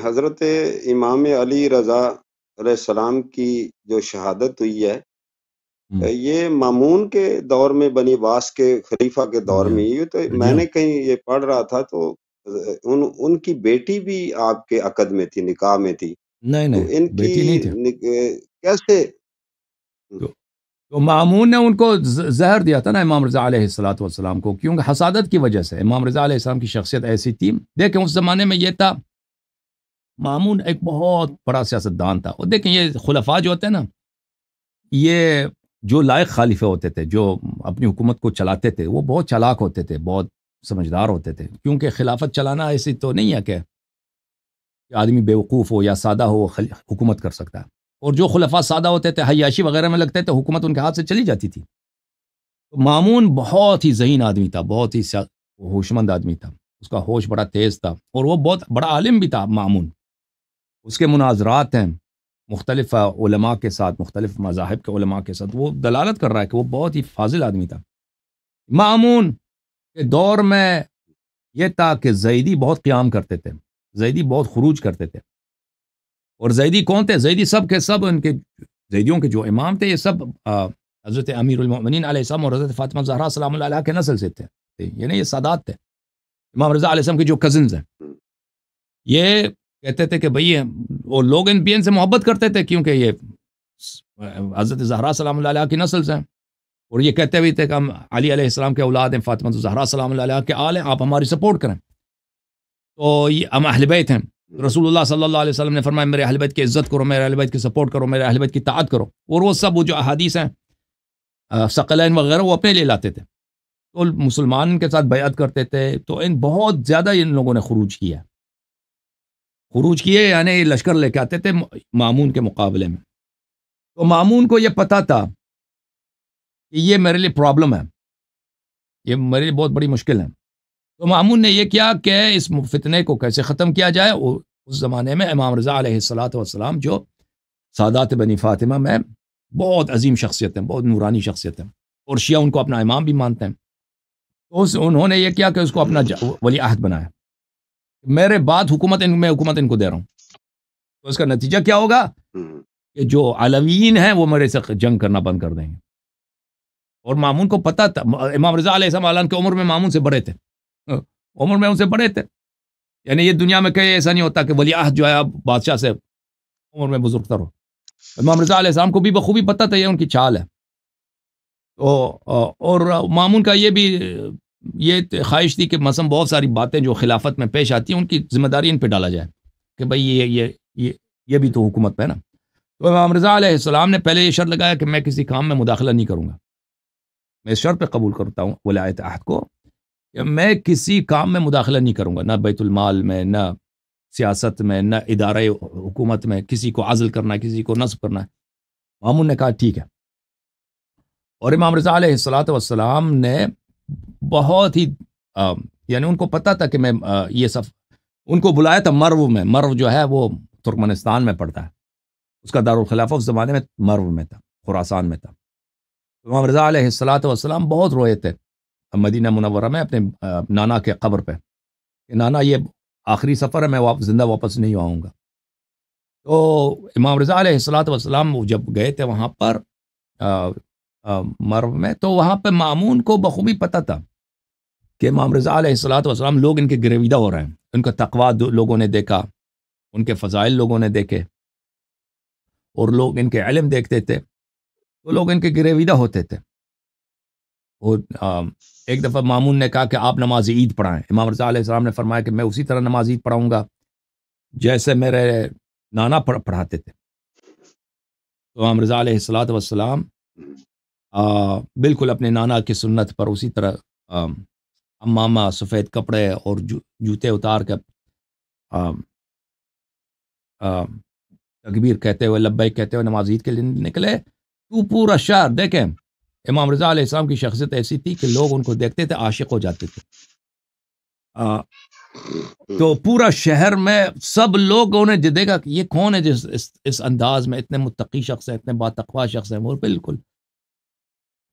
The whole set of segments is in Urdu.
حضرت امام علی رضا علیہ السلام کی جو شہادت ہوئی ہے، یہ مامون کے دور میں، بنی عباس کے خلیفہ کے دور میں، یہ تو میں نے کہیں یہ پڑھ رہا تھا، تو ان کی بیٹی بھی آپ کے عقد میں تھی، نکاح میں تھی، نہیں تو نہیں، ان کی بیٹی نہیں تھی. کیسے؟ تو مامون نے ان کو زہر دیا تھا نا امام رضا علیہ الصلوۃ والسلام کو، کیونکہ حسادت کی وجہ سے. امام رضا علیہ السلام کی شخصیت ایسی تھی. دیکھیں اس زمانے میں یہ تھا، مامون ایک بہت بڑا سیاستدان تھا. اور دیکھیں یہ خلفاء جو ہوتے ہیں نا، یہ جو لائق خلیفے ہوتے تھے، جو اپنی حکومت کو چلاتے تھے، وہ بہت چالاک ہوتے تھے، بہت سمجھدار ہوتے تھے. کیونکہ خلافت چلانا ایسی تو نہیں ہے کہ آدمی بیوقوف ہو یا سادہ ہو حکومت کر سکتا ہے. اور جو خلفاء سادہ ہوتے تھے، حیاشی وغیرہ میں لگتے تھے، حکومت ان کے ہاتھ سے چلی جاتی تھی. تو مامون بہت ہی ذہین آدمی تھا، بہت ہی ہوشمند آدمی تھا. اس کا ہوش بڑا تیز تھا، اور وہ بہت بڑا عالم بھی تھا مامون. اس کے مناظرات ہیں مختلف علماء کے ساتھ، مختلف مذاہب کے علماء کے ساتھ، وہ دلالت کر رہا ہے کہ وہ بہت ہی فاضل آدمی تھا. مامون کے دور میں یہ تھا کہ زیدی بہت قیام کرتے تھے، زیدی بہت خروج کرتے تھے. اور زیدی کون تھے؟ زیدی سب کے سب ان کے زیدیوں کے جو امام تھے، یہ سب حضرت امیر المؤمنین علیہ السلام اور حضرت فاطمہ زہرا سلام اللہ علیہ کے نسل سے تھے. یعنی یہ سادات تھے. امام رضا علیہ السلام کے جو کزنز ہیں، یہ کہتے تھے کہ بھئی وہ لوگ ان سے محبت کرتے تھے، کیونکہ یہ حضرت زہرا سلام اللہ علیہ کی نسل سے ہیں. اور یہ کہتے بھی تھے کہ ہم علی علیہ السلام کے اولاد ہیں، فاطمہ زہرا سلام اللہ علیہ کے آل ہیں، آپ ہماری سپورٹ کریں. تو یہ ہم اہل بیت ہیں. رسول اللہ صلی اللہ علیہ وسلم نے فرمایا میرے اہل بیت کی عزت کرو، میرے اہل بیت کی سپورٹ کرو، میرے اہل بیت کی طاعت کرو. اور وہ سب وہ جو احادیث ہیں ثقلین وغیرہ وہ اپنے لیے لاتے تھے. تو مسلمان کے ساتھ بیعت کرتے تھے. تو ان بہت زیادہ ان لوگوں نے خروج کیے، یعنی لشکر لے کے آتے تھے مامون کے مقابلے میں. تو مامون کو یہ پتا تھا کہ یہ میرے لیے پرابلم ہے، یہ میرے لیے بہت بڑی مشکل ہے. تو مامون نے یہ کیا کہ اس فتنے کو کیسے ختم کیا جائے. اور اس زمانے میں امام رضا علیہ الصلوۃ والسلام جو سادات بنی فاطمہ میں بہت عظیم شخصیت ہیں، بہت نورانی شخصیت ہیں، اور شیعہ ان کو اپنا امام بھی مانتے ہیں. تو انہوں نے یہ کیا کہ اس کو اپنا ولی عہد بنایا. میرے بعد حکومت ان کو دے رہا ہوں. تو اس کا نتیجہ کیا ہوگا کہ جو علویین ہیں وہ میرے سے جنگ کرنا بند کر دیں گے. اور مامون کو پتا تھا، امام رضا علیہ السلام کی عمر میں مامون سے بڑے تھے، عمر میں ان سے بڑے تھے. یعنی یہ دنیا میں کہیں ایسا نہیں ہوتا کہ ولی عہد جو ہے اب بادشاہ سے عمر میں بزرگ تر ہو. امام رضا علیہ السلام کو بھی بخوبی پتا تھا یہ ان کی چال ہے. اور مامون کا یہ خواہش تھی کہ مثلا بہت ساری باتیں جو خلافت میں پیش آتی ہیں ان کی ذمہ داری ان پہ ڈالا جائے کہ بھئی یہ بھی تو حکومت پہ ہے نا. تو امام رضا علیہ السلام نے پہلے یہ شرط لگایا کہ میں کسی کام میں مداخلہ نہیں کروں گا. میں اس شرط پہ قبول کرتا ہوں ولایت عہد کو کہ میں کسی کام میں مداخلہ نہیں کروں گا، نہ بیت المال میں، نہ سیاست میں، نہ ادارہ حکومت میں. کسی کو عزل کرنا ہے، کسی کو نصب کرنا ہے. مامون نے کہا ٹھیک ہے. اور امام رضا علیہ الصلوۃ والسلام نے بہت ہی یعنی ان کو پتا تھا کہ میں یہ سب ان کو بلایا تھا مرو میں. مرو جو ہے وہ ترکمنستان میں پڑتا ہے، اس کا دارالخلافہ اس زمانے میں مرو میں تھا، خراسان میں تھا. امام رضا علیہ الصلوۃ والسلام بہت روئے تھے مدینہ منورہ میں اپنے نانا کے قبر پہ کہ نانا یہ آخری سفر ہے، میں زندہ واپس نہیں آؤں گا. تو امام رضا علیہ الصلوۃ والسلام جب گئے تھے وہاں پر مرو میں، تو وہاں پہ مامون کو بخوبی پتہ تھا کہ امام رضا علیہ الصلوۃ والسلام لوگ ان کے گرویدہ ہو رہے ہیں. ان کا تقویٰ لوگوں نے دیکھا، ان کے فضائل لوگوں نے دیکھے، اور لوگ ان کے علم دیکھتے تھے، تو لوگ ان کے گرویدہ ہوتے تھے. اور ایک دفعہ مامون نے کہا کہ آپ نماز عید پڑھائیں. امام رضا علیہ السلام نے فرمایا کہ میں اسی طرح نماز عید پڑھاؤں گا جیسے میرے نانا پڑھاتے تھے. تو امام رضا علیہ الصلوۃ والسلام بالکل اپنے نانا کی سنت پر اسی طرح امامہ، سفید کپڑے اور جوتے اتار کر تکبیر کہتے ہوئے، لبیک کہتے ہوئے نماز عید کے لیے نکلے. تو پورا شہر دیکھیں، امام رضا علیہ السلام کی شخصیت ایسی تھی کہ لوگ ان کو دیکھتے تھے عاشق ہو جاتے تھے. تو پورا شہر میں سب لوگوں نے دیکھا کہ یہ کون ہے جس اس انداز میں اتنے متقی شخص ہیں، اتنے باتقوا شخص ہیں. وہ بالکل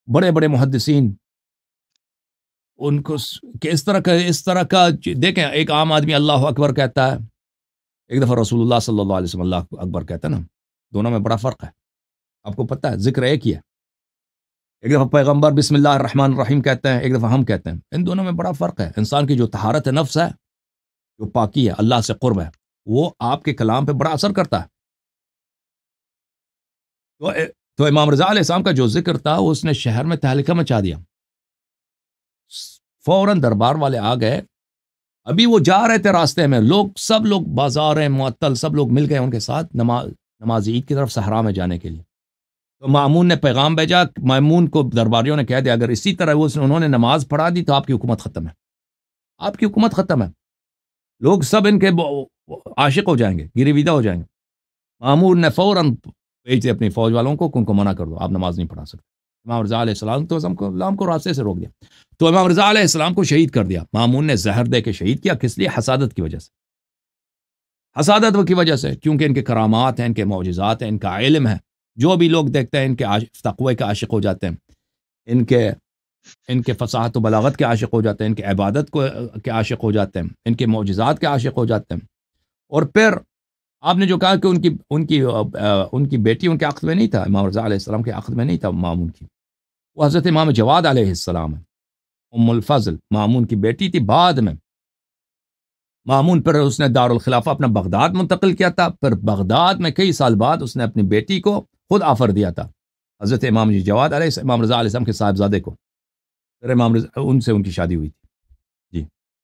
بڑے بڑے محدثین ان کو کہ اس طرح کا دیکھیں، ایک عام آدمی اللہ اکبر کہتا ہے، ایک دفعہ رسول اللہ صلی اللہ علیہ وسلم اللہ اکبر کہتے ہیں نا، دونوں میں بڑا فرق ہے، آپ کو پتہ ہے، ذکر ایک ہی ہے. ایک دفعہ پیغمبر بسم اللہ الرحمن الرحیم کہتے ہیں، ایک دفعہ ہم کہتے ہیں. ان دونوں میں بڑا فرق ہے. انسان کی جو طہارت نفس ہے، جو پاکی ہے، اللہ سے قرب ہے، وہ آپ کے کلام پہ بڑا اثر کرتا ہے. تو امام رضا علیہ السلام کا جو ذکر تھا، اس نے شہر میں تہلکہ مچا دیا. فوراً دربار والے آ گئے. ابھی وہ جا رہے تھے راستے میں، سب لوگ بازار ہیں معطل، سب لوگ مل گئے ان کے ساتھ نماز عید کی طرف صحرا میں جانے کے لیے. تو مامون نے پیغام بھیجا. مامون کو درباریوں نے کہہ دیا اگر اسی طرح انہوں نے نماز پڑھا دی تو آپ کی حکومت ختم ہے، آپ کی حکومت ختم ہے، لوگ سب ان کے عاشق ہو جائیں گے، گریویدہ ہو جائیں گے. مامون نے فوراً بھیج دیا اپنی فوج والوں کو کہ ان کو منع کر دو، آپ نماز نہیں پڑھا سکتے. امام رضا علیہ السلام تو ہم کو راستے سے روک دیا. تو امام رضا علیہ السلام کو شہید کر دیا. مامون نے زہر دے کے شہید کیا. کس لیے؟ حسادت کی وجہ سے. حسادت کی وجہ سے، کیونکہ ان کے کرامات ہیں، ان کے معجزات ہیں، ان کا علم ہے. جو بھی لوگ دیکھتے ہیں ان کے تقوی کے عاشق ہو جاتے ہیں، ان کے فصاحت و بلاغت کے عاشق ہو جاتے ہیں، ان کے عبادت کے عاشق ہو جاتے ہیں، ان کے معجزات کے عاشق ہو جاتے ہیں. اور پھر آپ نے جو کہا کہ ان کی بیٹی ان کے عقد میں نہیں تھا، امام رضا علیہ السلام کے عقد میں نہیں تھا مامون کی، وہ حضرت امام جواد علیہ السلام ہے. ام الفضل مامون کی بیٹی تھی. بعد میں مامون پر اس نے دارالخلافہ اپنا بغداد منتقل کیا تھا. پھر بغداد میں کئی سال بعد اس نے اپنی بیٹی کو خود آفر دیا تھا، حضرت امام جواد علیہ امام رضا علیہ السلام کے صاحبزادے کو. پھر ان سے ان کی شادی ہوئی تھی.